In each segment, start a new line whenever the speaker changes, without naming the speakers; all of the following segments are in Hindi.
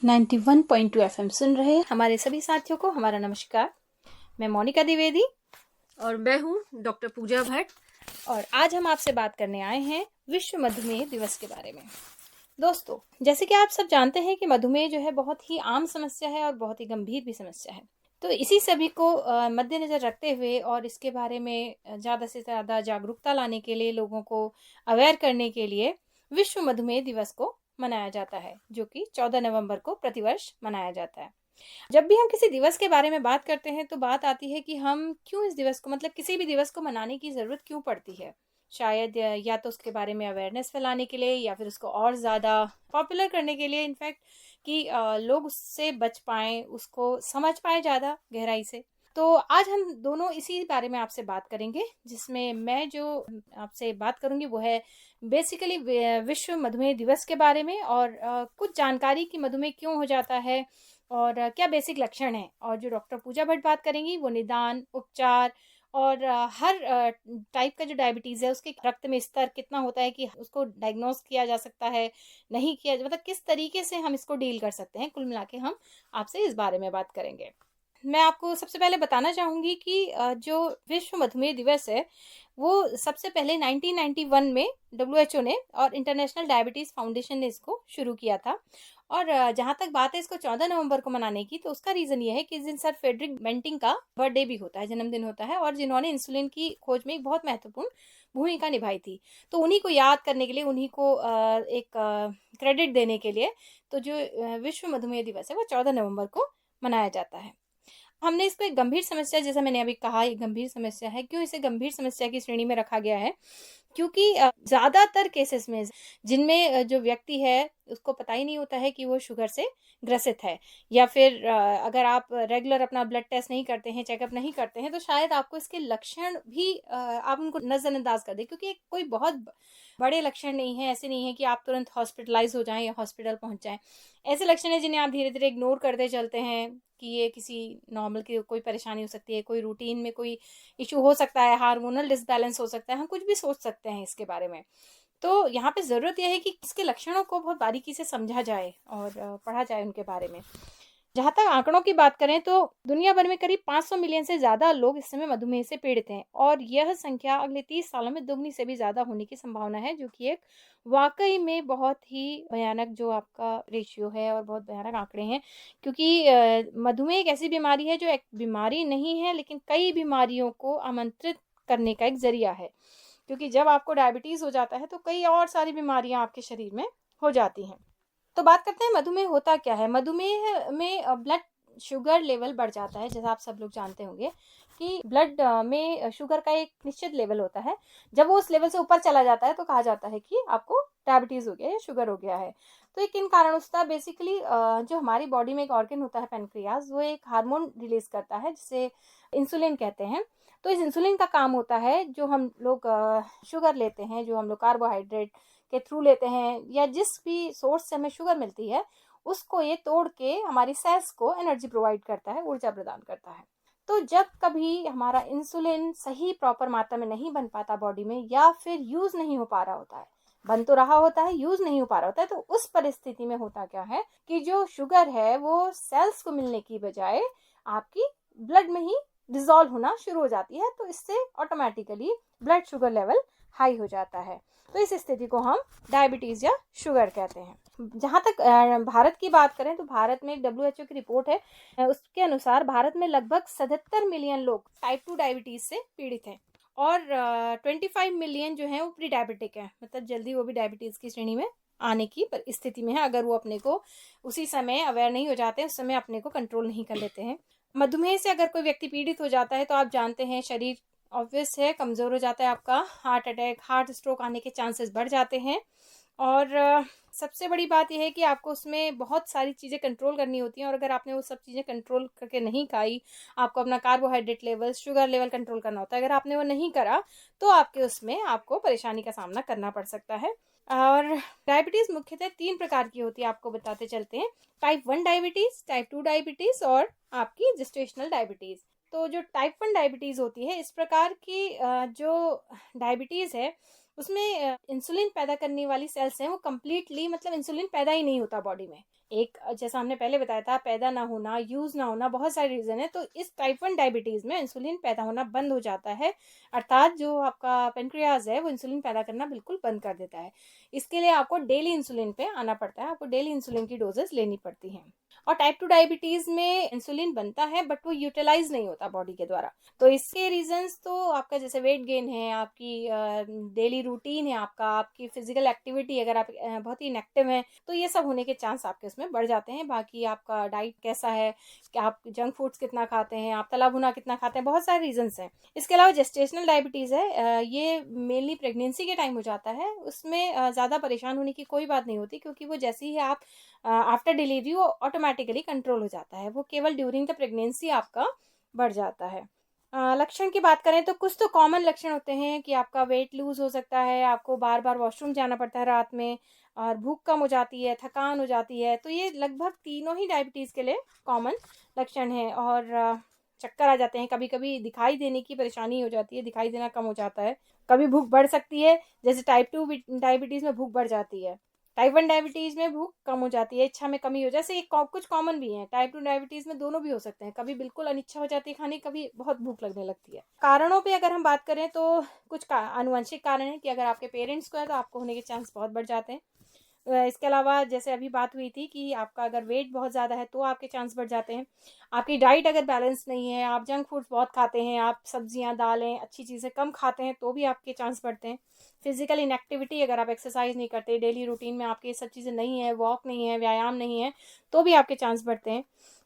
91.2 FM सुन रहे हमारे सभी साथियों को हमारा नमस्कार। मैं मोनिका द्विवेदी
और मैं हूँ डॉक्टर पूजा भट्ट
और आज हम आपसे बात करने आए हैं विश्व मधुमेह दिवस के बारे में। दोस्तों, जैसे कि आप सब जानते हैं कि मधुमेह जो है बहुत ही आम समस्या है और बहुत ही गंभीर भी समस्या है। तो इसी सभी को मद्देनजर रखते हुए और इसके बारे में ज़्यादा से ज़्यादा जागरूकता लाने के लिए, लोगों को अवेयर करने के लिए विश्व मधुमेह दिवस को मनाया जाता है, जो कि 14 नवंबर को प्रतिवर्ष मनाया जाता है। जब भी हम किसी दिवस के बारे में बात करते हैं तो बात आती है कि हम क्यों इस दिवस को, मतलब किसी भी दिवस को मनाने की ज़रूरत क्यों पड़ती है। शायद या तो उसके बारे में अवेयरनेस फैलाने के लिए या फिर उसको और ज़्यादा पॉपुलर करने के लिए, इनफैक्ट कि लोग उससे बच पाएँ, उसको समझ पाएँ ज़्यादा गहराई से। तो आज हम दोनों इसी बारे में आपसे बात करेंगे, जिसमें मैं जो आपसे बात करूंगी वो है बेसिकली विश्व मधुमेह दिवस के बारे में और कुछ जानकारी कि मधुमेह क्यों हो जाता है और क्या बेसिक लक्षण हैं। और जो डॉक्टर पूजा भट्ट बात करेंगी वो निदान, उपचार और हर टाइप का जो डायबिटीज़ है उसके रक्त में स्तर कितना होता है कि उसको डायग्नोस किया जा सकता है, नहीं किया, मतलब किस तरीके से हम इसको डील कर सकते हैं, कुल मिला के हम आपसे इस बारे में बात करेंगे। मैं आपको सबसे पहले बताना चाहूँगी कि जो विश्व मधुमेह दिवस है वो सबसे पहले 1991 में डब्ल्यूएचओ ने और इंटरनेशनल डायबिटीज़ फाउंडेशन ने इसको शुरू किया था। और जहाँ तक बात है इसको 14 नवंबर को मनाने की, तो उसका रीज़न ये है कि इस दिन सर फ्रेडरिक बेंटिंग का बर्थडे भी होता है, जन्मदिन होता है, और जिन्होंने इंसुलिन की खोज में एक बहुत महत्वपूर्ण भूमिका निभाई थी। तो उन्हीं को याद करने के लिए, उन्हीं को एक क्रेडिट देने के लिए तो जो विश्व मधुमेह दिवस है वो 14 नवंबर को मनाया जाता है। हमने इसको एक गंभीर समस्या, जैसा मैंने अभी कहा, एक गंभीर समस्या है। क्यों इसे गंभीर समस्या की श्रेणी में रखा गया है? क्योंकि ज़्यादातर केसेस में जिनमें जो व्यक्ति है उसको पता ही नहीं होता है कि वो शुगर से ग्रसित है, या फिर अगर आप रेगुलर अपना ब्लड टेस्ट नहीं करते हैं, चेकअप नहीं करते हैं, तो शायद आपको इसके लक्षण भी आप उनको नज़रअंदाज कर दें, क्योंकि कोई बहुत बड़े लक्षण नहीं है। ऐसे नहीं है कि आप तुरंत हॉस्पिटलाइज हो जाएं या हॉस्पिटल पहुंच जाएं। ऐसे लक्षण है जिन्हें आप धीरे धीरे इग्नोर करते चलते हैं कि ये किसी नॉर्मल की कोई परेशानी हो सकती है, कोई रूटीन में कोई इशू हो सकता है, हार्मोनल डिसबैलेंस हो सकता है, हम कुछ भी सोच सकते हैं इसके बारे में। तो यहाँ पे ज़रूरत यह है कि इसके लक्षणों को बहुत बारीकी से समझा जाए और पढ़ा जाए उनके बारे में। जहाँ तक आंकड़ों की बात करें तो दुनिया भर में करीब 500 मिलियन से ज़्यादा लोग इस समय मधुमेह से पीड़ित हैं, और यह संख्या अगले 30 सालों में दुगनी से भी ज़्यादा होने की संभावना है, जो कि एक वाकई में बहुत ही भयानक जो आपका रेशियो है और बहुत भयानक आंकड़े हैं। क्योंकि मधुमेह एक ऐसी बीमारी है जो एक बीमारी नहीं है, लेकिन कई बीमारियों को आमंत्रित करने का एक जरिया है। क्योंकि जब आपको डायबिटीज़ हो जाता है तो कई और सारी बीमारियां आपके शरीर में हो जाती हैं। तो बात करते हैं मधुमेह होता क्या है। मधुमेह में ब्लड शुगर लेवल बढ़ जाता है। जैसा आप सब लोग जानते होंगे कि ब्लड में शुगर का एक निश्चित लेवल होता है। जब वो उस लेवल से ऊपर चला जाता है तो कहा जाता है कि आपको डायबिटीज़ हो गया है या शुगर हो गया है। तो ये किन कारणों से था? बेसिकली जो हमारी बॉडी में एक ऑर्गन होता है पेनक्रियाज, वो एक हार्मोन रिलीज करता है जिसे इंसुलिन कहते हैं। तो इस इंसुलिन का काम होता है, जो हम लोग शुगर लेते हैं, जो हम लोग कार्बोहाइड्रेट के थ्रू लेते हैं या जिस भी सोर्स से हमें शुगर मिलती है, उसको ये तोड़ के हमारी सेल्स को एनर्जी प्रोवाइड करता है, ऊर्जा प्रदान करता है। तो जब कभी हमारा इंसुलिन सही प्रॉपर मात्रा में नहीं बन पाता बॉडी में, या फिर यूज नहीं हो पा रहा होता है, बन तो रहा होता है, यूज नहीं हो पा रहा होता है, तो उस परिस्थिति में होता क्या है कि जो शुगर है वो सेल्स को मिलने की बजाय आपकी ब्लड में ही डिजोल्व होना शुरू हो जाती है। तो इससे automatically blood sugar level high हो जाता है। तो इस स्थिति को हम डायबिटीज़ या शुगर कहते हैं। जहाँ तक भारत की बात करें तो भारत में एक डब्ल्यूएचओ की रिपोर्ट है, उसके अनुसार भारत में लगभग 77 मिलियन लोग टाइप 2 डायबिटीज़ से पीड़ित हैं, और 25 मिलियन जो हैं वो प्री डायबिटिक हैं, मतलब जल्दी वो भी डायबिटीज़ की श्रेणी में आने की स्थिति में है, अगर वो अपने को उसी समय अवेयर नहीं हो जाते हैं, उस समय अपने को कंट्रोल नहीं कर लेते हैं। मधुमेह से अगर कोई व्यक्ति पीड़ित हो जाता है तो आप जानते हैं शरीर ऑब्वियस है कमज़ोर हो जाता है, आपका हार्ट अटैक, हार्ट स्ट्रोक आने के चांसेस बढ़ जाते हैं। और सबसे बड़ी बात यह है कि आपको उसमें बहुत सारी चीज़ें कंट्रोल करनी होती हैं, और अगर आपने वो सब चीज़ें कंट्रोल करके नहीं खाई, आपको अपना carbohydrate level, sugar level control करना होता है, अगर आपने वो नहीं करा तो आपके उसमें आपको परेशानी का सामना करना पड़ सकता है। और डायबिटीज़ मुख्यतः 3 प्रकार की होती है, आपको बताते चलते हैं। टाइप 1 डायबिटीज़, टाइप 2 डायबिटीज़ और आपकी जेस्टेशनल डायबिटीज़। तो जो टाइप 1 डायबिटीज़ होती है, इस प्रकार की जो डायबिटीज़ है उसमें इंसुलिन पैदा करने वाली सेल्स हैं वो कम्प्लीटली, मतलब इंसुलिन पैदा ही नहीं होता बॉडी में, एक जैसा हमने पहले बताया था, पैदा ना होना, यूज़ ना होना, बहुत सारे रीज़न है। तो इस टाइप 1 डायबिटीज़ में इंसुलिन पैदा होना बंद हो जाता है, अर्थात जो आपका पेनक्रियाज़ है वो इंसुलिन पैदा करना बिल्कुल बंद कर देता है। इसके लिए आपको डेली इंसुलिन पे आना पड़ता है, आपको डेली इंसुलिन की डोजेस लेनी पड़ती हैं। और टाइप 2 डायबिटीज़ में इंसुलिन बनता है बट वो यूटिलाइज नहीं होता बॉडी के द्वारा। तो इसके रीजंस तो आपका जैसे वेट गेन है, आपकी डेली रूटीन है, आपकी फिजिकल एक्टिविटी, अगर आप बहुत ही इनएक्टिव हैं तो ये सब होने के चांस आपके उसमें बढ़ जाते हैं। बाकी आपका डाइट कैसा है, कि आप जंक फूड्स कितना खाते हैं, आप तला भुना कितना खाते हैं, बहुत सारे रीजंस हैं। इसके अलावा जेस्टेशनल डायबिटीज़ है, ये मेनली प्रेगनेंसी के टाइम हो जाता है। उसमें ज़्यादा परेशान होने की कोई बात नहीं होती, क्योंकि वो जैसे ही आप आफ्टर डिलीवरी वो ऑटोमेटिकली कंट्रोल हो जाता है। वो केवल ड्यूरिंग द प्रेगनेंसी आपका बढ़ जाता है। लक्षण की बात करें तो कुछ तो कॉमन लक्षण होते हैं कि आपका वेट लूज हो सकता है, आपको बार बार वॉशरूम जाना पड़ता है रात में, और भूख कम हो जाती है, थकान हो जाती है। तो ये लगभग तीनों ही डायबिटीज़ के लिए कॉमन लक्षण हैं। और चक्कर आ जाते हैं, कभी कभी दिखाई देने की परेशानी हो जाती है, दिखाई देना कम हो जाता है। कभी भूख बढ़ सकती है, जैसे टाइप 2 डायबिटीज़ में भूख बढ़ जाती है, टाइप 1 डायबिटीज़ में भूख कम हो जाती है, इच्छा में कमी हो, जैसे ये कुछ कॉमन भी हैं। टाइप 2 डायबिटीज़ में दोनों भी हो सकते हैं, कभी बिल्कुल अनिच्छा हो जाती है खाने की, कभी बहुत भूख लगने लगती है। कारणों पे अगर हम बात करें तो कुछ आनुवंशिक कारण है कि अगर आपके पेरेंट्स को है तो आपको होने के चांस बहुत बढ़ जाते हैं। इसके अलावा जैसे अभी बात हुई थी कि आपका अगर वेट बहुत ज़्यादा है तो आपके चांस बढ़ जाते हैं। आपकी डाइट अगर बैलेंस नहीं है, आप जंक फूड्स बहुत खाते हैं, आप सब्जियां दालें अच्छी चीज़ें कम खाते हैं, तो भी आपके चांस बढ़ते हैं। फिजिकल इनएक्टिविटी, अगर आप एक्सरसाइज नहीं करते, डेली रूटीन में आपके ये सब चीज़ें नहीं है, वॉक नहीं है, व्यायाम नहीं है, तो भी आपके चांस बढ़ते हैं।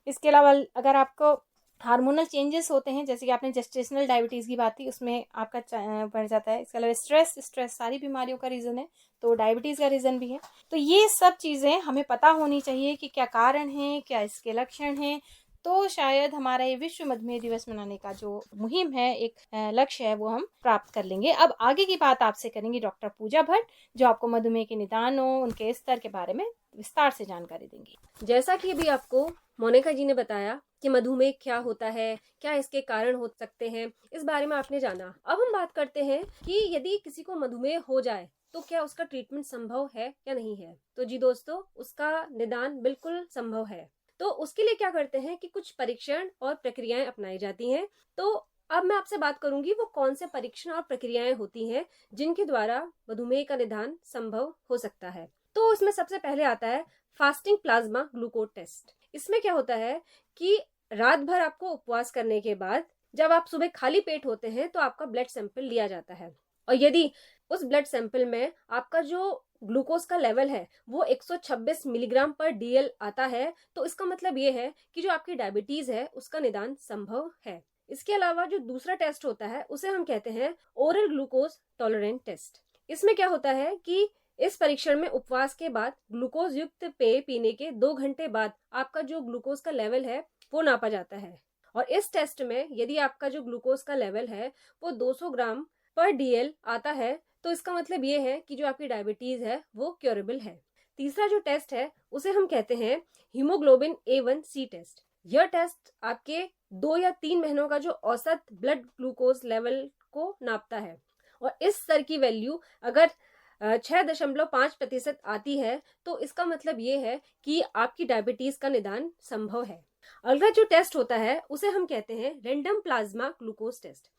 इसके अलावा अगर आपको हार्मोनल चेंजेस होते हैं, जैसे कि आपने जेस्टेशनल डायबिटीज़ की बात की, उसमें आपका बढ़ जाता है। इसके अलावा स्ट्रेस सारी बीमारियों का रीज़न है, तो डायबिटीज़ का रीज़न भी है। तो ये सब चीज़ें हमें पता होनी चाहिए कि क्या कारण हैं, क्या इसके लक्षण हैं। तो शायद हमारा ये विश्व मधुमेह दिवस मनाने का जो मुहिम है, एक लक्ष्य है, वो हम प्राप्त कर लेंगे। अब आगे की बात आपसे करेंगी डॉक्टर पूजा भट्ट, जो आपको मधुमेह के निदानों, उनके स्तर के बारे में विस्तार से जानकारी देंगी।
जैसा कि अभी आपको मोनिका जी ने बताया कि मधुमेह क्या होता है, क्या इसके कारण हो सकते हैं, इस बारे में आपने जाना। अब हम बात करते हैं कि यदि किसी को मधुमेह हो जाए तो क्या उसका ट्रीटमेंट संभव है या नहीं है। तो जी दोस्तों, उसका निदान बिल्कुल संभव है। तो उसके लिए क्या करते हैं कि कुछ परीक्षण और प्रक्रियाएं अपनाई जाती हैं। तो अब मैं आपसे बात करूंगी वो कौन से परीक्षण और प्रक्रियाएं होती हैं जिनके द्वारा मधुमेह का निदान संभव हो सकता है। तो इसमें सबसे पहले आता है फास्टिंग प्लाज्मा ग्लूकोज टेस्ट। इसमें क्या होता है कि रात भर आपको उपवास करने के बाद जब आप सुबह खाली पेट होते हैं तो आपका ब्लड सैंपल लिया जाता है, और यदि उस ब्लड सैंपल में आपका जो ग्लूकोज का लेवल है वो 126 मिलीग्राम पर डीएल आता है, तो इसका मतलब ये है कि जो आपकी डायबिटीज है उसका निदान संभव है। इसके अलावा जो दूसरा टेस्ट होता है उसे हम कहते हैं ओरल ग्लूकोज टॉलरेंट टेस्ट। इसमें क्या होता है कि इस परीक्षण में उपवास के बाद ग्लूकोज युक्त पेय पीने के 2 घंटे बाद आपका जो ग्लूकोज का लेवल है वो नापा जाता है। और इस टेस्ट में यदि आपका जो ग्लूकोज का लेवल है वो 200 ग्राम पर डीएल आता है, तो इसका मतलब ये है कि जो आपकी डायबिटीज है वो क्योरेबल है। तीसरा जो टेस्ट है उसे हम कहते हैं हीमोग्लोबिन A1C टेस्ट। यह टेस्ट आपके 2 या 3 महीनों का जो औसत ब्लड ग्लूकोज लेवल को नापता है, और इस स्तर की वैल्यू अगर 6.5% आती है तो इसका मतलब ये है कि आपकी डायबिटीज का निदान संभव है। अगला जो टेस्ट होता है उसे हम कहते हैं रैंडम प्लाज्मा ग्लूकोज टेस्ट।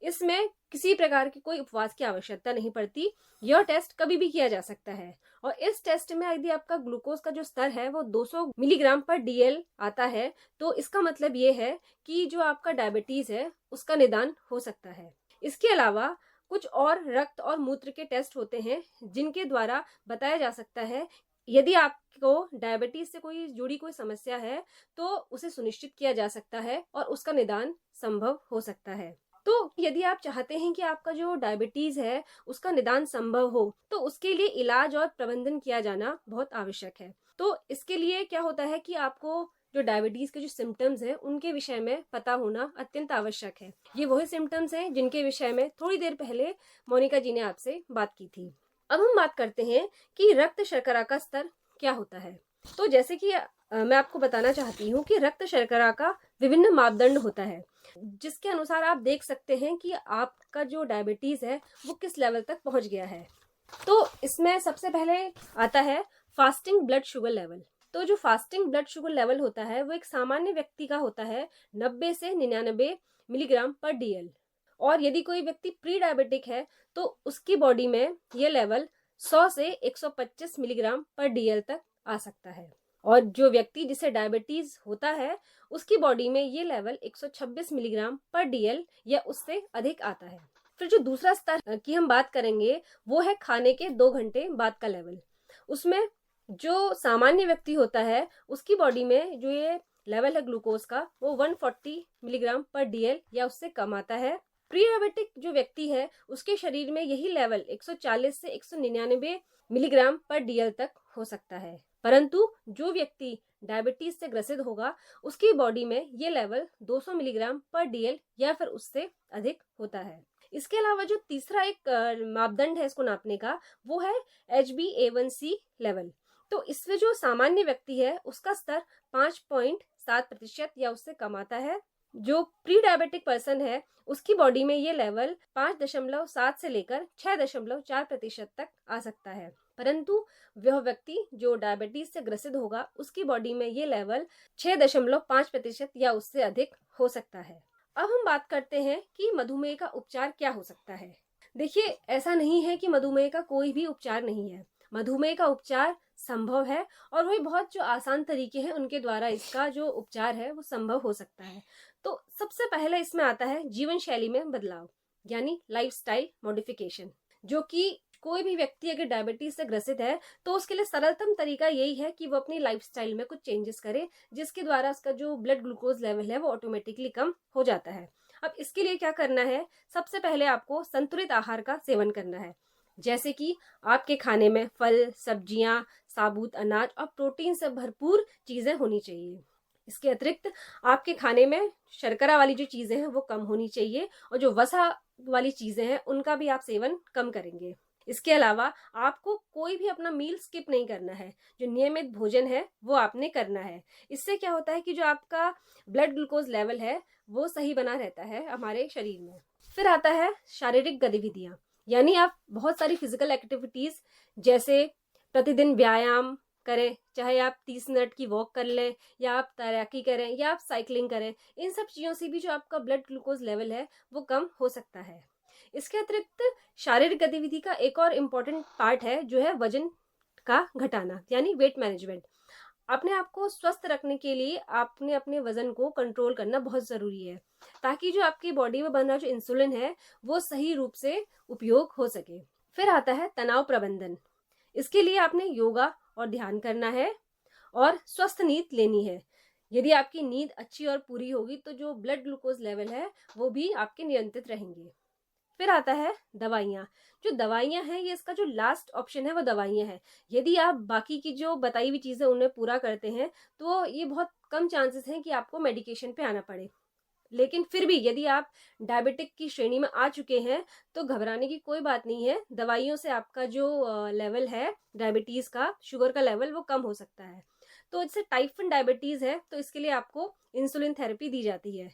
इसमें किसी प्रकार की कोई उपवास की आवश्यकता नहीं पड़ती, यह टेस्ट कभी भी किया जा सकता है। और इस टेस्ट में यदि आपका ग्लूकोज का जो स्तर है वो 200 मिलीग्राम पर डीएल आता है, तो इसका मतलब ये है कि जो आपका डायबिटीज है उसका निदान हो सकता है। इसके अलावा कुछ और रक्त और मूत्र के टेस्ट होते हैं जिनके द्वारा बताया जा सकता है यदि आपको डायबिटीज से कोई जुड़ी कोई समस्या है तो उसे सुनिश्चित किया जा सकता है और उसका निदान संभव हो सकता है। तो यदि आप चाहते हैं कि आपका जो डायबिटीज है उसका निदान संभव हो तो उसके लिए इलाज और प्रबंधन किया जाना बहुत आवश्यक है। तो इसके लिए क्या होता है कि आपको जो डायबिटीज के जो सिम्टम्स हैं उनके विषय में पता होना अत्यंत आवश्यक है। ये वही सिम्टम्स हैं जिनके विषय में थोड़ी देर पहले मोनिका जी ने आपसे बात की थी। अब हम बात करते हैं कि रक्त शर्करा का स्तर क्या होता है। तो जैसे कि मैं आपको बताना चाहती हूँ कि रक्त शर्करा का विभिन्न मापदंड होता है जिसके अनुसार आप देख सकते हैं कि आपका जो डायबिटीज है वो किस लेवल तक पहुंच गया है। तो इसमें सबसे पहले आता है फास्टिंग ब्लड शुगर लेवल। तो जो फास्टिंग ब्लड शुगर लेवल होता है वो एक सामान्य व्यक्ति का होता है 90 से 99 मिलीग्राम पर डीएल। और यदि कोई व्यक्ति प्री डायबिटिक है तो उसकी बॉडी में ये लेवल 100 से 125 मिलीग्राम पर डीएल तक आ सकता है। और जो व्यक्ति जिसे डायबिटीज होता है उसकी बॉडी में ये लेवल 126 मिलीग्राम पर डीएल या उससे अधिक आता है। फिर जो दूसरा स्तर की हम बात करेंगे वो है खाने के 2 घंटे बाद का लेवल। उसमें जो सामान्य व्यक्ति होता है उसकी बॉडी में जो ये लेवल है ग्लूकोज का वो 140 मिलीग्राम पर डीएल या उससे कम आता है। प्री डायबिटिक जो व्यक्ति है उसके शरीर में यही लेवल 140 से 199 मिलीग्राम पर डीएल तक हो सकता है। परंतु जो व्यक्ति डायबिटीज से ग्रसित होगा उसकी बॉडी में ये लेवल 200 मिलीग्राम पर डीएल या फिर उससे अधिक होता है। इसके अलावा जो तीसरा एक मापदंड है इसको नापने का वो है HbA1c लेवल। तो इसमें जो सामान्य व्यक्ति है उसका स्तर 5.7% या उससे कम आता है। जो प्री डायबिटिक पर्सन है उसकी बॉडी में ये लेवल 5.7 से लेकर 6.4% तक आ सकता है। परंतु वह व्यक्ति जो डायबिटीज से ग्रसित होगा उसकी बॉडी में ये लेवल 6.5% या उससे अधिक हो सकता है। अब हम बात करते हैं कि मधुमेह का उपचार क्या हो सकता है। देखिए, ऐसा नहीं है कि मधुमेह का कोई भी उपचार नहीं है। मधुमेह का उपचार संभव है और वही बहुत जो आसान तरीके हैं उनके द्वारा इसका जो उपचार है वो संभव हो सकता है। तो सबसे पहले इसमें आता है जीवन शैली में बदलाव यानी लाइफस्टाइल मॉडिफिकेशन, जो कि कोई भी व्यक्ति अगर डायबिटीज से ग्रसित है तो उसके लिए सरलतम तरीका यही है कि वो अपनी लाइफस्टाइल में कुछ चेंजेस करे जिसके द्वारा उसका जो ब्लड ग्लूकोज लेवल है वो ऑटोमेटिकली कम हो जाता है। अब इसके लिए क्या करना है, सबसे पहले आपको संतुलित आहार का सेवन करना है, जैसे कि आपके खाने में फल, सब्जियां, साबुत अनाज और प्रोटीन से भरपूर चीजें होनी चाहिए। इसके अतिरिक्त आपके खाने में शर्करा वाली जो चीजें हैं वो कम होनी चाहिए और जो वसा वाली चीजें हैं उनका भी आप सेवन कम करेंगे। इसके अलावा आपको कोई भी अपना मील स्किप नहीं करना है, जो नियमित भोजन है वो आपने करना है। इससे क्या होता है कि जो आपका ब्लड ग्लूकोज लेवल है वो सही बना रहता है हमारे शरीर में। फिर आता है शारीरिक गतिविधियां, यानी आप बहुत सारी फिजिकल एक्टिविटीज जैसे प्रतिदिन व्यायाम करें, चाहे आप 30 मिनट की वॉक कर लें या आप तैराकी करें या आप साइकिलिंग करें। इन सब चीज़ों से भी जो आपका ब्लड ग्लूकोज लेवल है वो कम हो सकता है। इसके अतिरिक्त शारीरिक गतिविधि का एक और इम्पॉर्टेंट पार्ट है जो है वजन का घटाना यानी वेट मैनेजमेंट। अपने आप को स्वस्थ रखने के लिए आपने अपने वजन को कंट्रोल करना बहुत ज़रूरी है ताकि जो आपकी बॉडी में बन रहा जो इंसुलिन है वो सही रूप से उपयोग हो सके। फिर आता है तनाव प्रबंधन। इसके लिए आपने योगा और ध्यान करना है और स्वस्थ नींद लेनी है। यदि आपकी नींद अच्छी और पूरी होगी तो जो ब्लड ग्लूकोज लेवल है वो भी आपके नियंत्रित रहेंगे। फिर आता है दवाइयाँ। जो दवाइयाँ हैं ये इसका जो लास्ट ऑप्शन है वो दवाइयाँ हैं। यदि आप बाकी की जो बताई हुई चीज़ें उन्हें पूरा करते हैं तो ये बहुत कम चांसेस हैं कि आपको मेडिकेशन पे आना पड़े। लेकिन फिर भी यदि आप डायबिटिक की श्रेणी में आ चुके हैं तो घबराने की कोई बात नहीं है। दवाइयों से आपका जो लेवल है डायबिटीज़ का, शुगर का लेवल वो कम हो सकता है। तो जैसे टाइप 1 डायबिटीज़ है तो इसके लिए आपको इंसुलिन थेरेपी दी जाती है।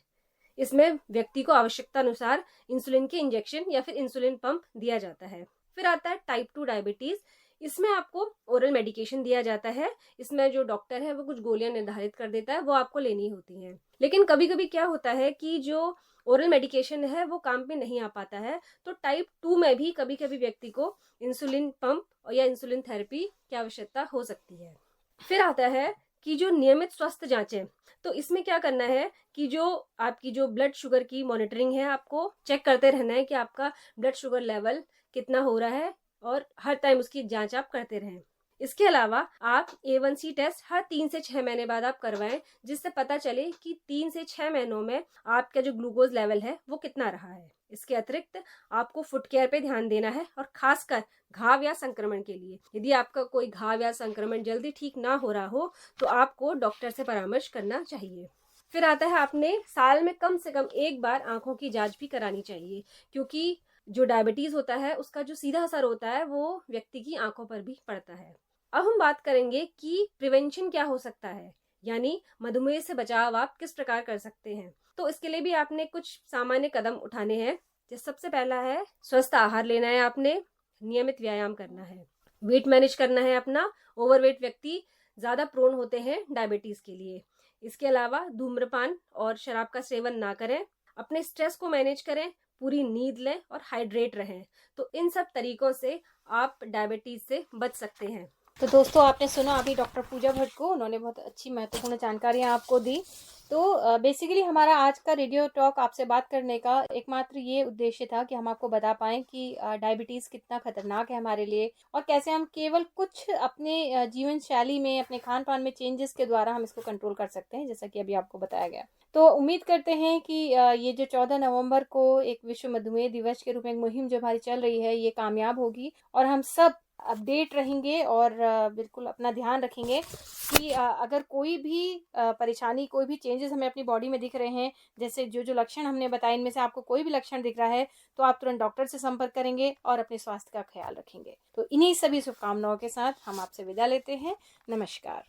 इसमें व्यक्ति को आवश्यकता अनुसार इंसुलिन के इंजेक्शन या फिर इंसुलिन पंप दिया जाता है। फिर आता है टाइप 2 डायबिटीज़। इसमें आपको ओरल मेडिकेशन दिया जाता है। इसमें जो डॉक्टर है वो कुछ गोलियां निर्धारित कर देता है, वो आपको लेनी होती हैं। लेकिन कभी कभी क्या होता है कि जो ओरल मेडिकेशन है वो काम पे नहीं आ पाता है, तो टाइप 2 में भी कभी कभी व्यक्ति को इंसुलिन पंप या इंसुलिन थेरेपी की आवश्यकता हो सकती है। फिर आता है कि जो नियमित स्वास्थ्य जांचें, तो इसमें क्या करना है कि जो आपकी जो ब्लड शुगर की मॉनिटरिंग है आपको चेक करते रहना है कि आपका ब्लड शुगर लेवल कितना हो रहा है और हर टाइम उसकी जांच आप करते रहें। इसके अलावा आप A1C टेस्ट हर 3 से 6 महीने बाद आप करवाएं, जिससे पता चले कि 3 से 6 महीनों में आपका जो ग्लूकोज लेवल है वो कितना रहा है। इसके अतिरिक्त आपको फुट केयर पे ध्यान देना है और खासकर घाव या संक्रमण के लिए। यदि आपका कोई घाव या संक्रमण जल्दी ठीक ना हो रहा हो तो आपको डॉक्टर से परामर्श करना चाहिए। फिर आता है आपने साल में कम से कम एक बार आंखों की जांच भी करानी चाहिए, क्योंकि जो डायबिटीज होता है उसका जो सीधा असर होता है वो व्यक्ति की आंखों पर भी पड़ता है। अब हम बात करेंगे कि प्रिवेंशन क्या हो सकता है, यानी मधुमेह से बचाव आप किस प्रकार कर सकते हैं। तो इसके लिए भी आपने कुछ सामान्य कदम उठाने हैं। जैसे सबसे पहला है स्वस्थ आहार लेना है, आपने नियमित व्यायाम करना है, वेट मैनेज करना है अपना। ओवरवेट व्यक्ति ज़्यादा प्रोन होते हैं डायबिटीज़ के लिए। इसके अलावा धूम्रपान और शराब का सेवन ना करें, अपने स्ट्रेस को मैनेज करें, पूरी नींद लें और हाइड्रेट रहें। तो इन सब तरीकों से आप डायबिटीज़ से बच सकते हैं।
तो दोस्तों, आपने सुना अभी डॉक्टर पूजा भट्ट को, उन्होंने बहुत अच्छी महत्वपूर्ण जानकारियां आपको दी। तो बेसिकली हमारा आज का रेडियो टॉक आपसे बात करने का एकमात्र ये उद्देश्य था कि हम आपको बता पाएं कि डायबिटीज़ कितना खतरनाक है हमारे लिए, और कैसे हम केवल कुछ अपने जीवन शैली में, अपने खान पान में चेंजेस के द्वारा हम इसको कंट्रोल कर सकते हैं, जैसा कि अभी आपको बताया गया। तो उम्मीद करते हैं कि ये जो 14 नवंबर को एक विश्व मधुमेह दिवस के रूप में एक मुहिम जो हमारी चल रही है, ये कामयाब होगी और हम सब अपडेट रहेंगे और बिल्कुल अपना ध्यान रखेंगे कि अगर कोई भी परेशानी, कोई भी चेंजेस हमें अपनी बॉडी में दिख रहे हैं, जैसे जो जो लक्षण हमने बताए, इनमें से आपको कोई भी लक्षण दिख रहा है, तो आप तुरंत डॉक्टर से संपर्क करेंगे और अपने स्वास्थ्य का ख्याल रखेंगे। तो इन्हीं सभी शुभकामनाओं के साथ हम आपसे विदा लेते हैं। नमस्कार।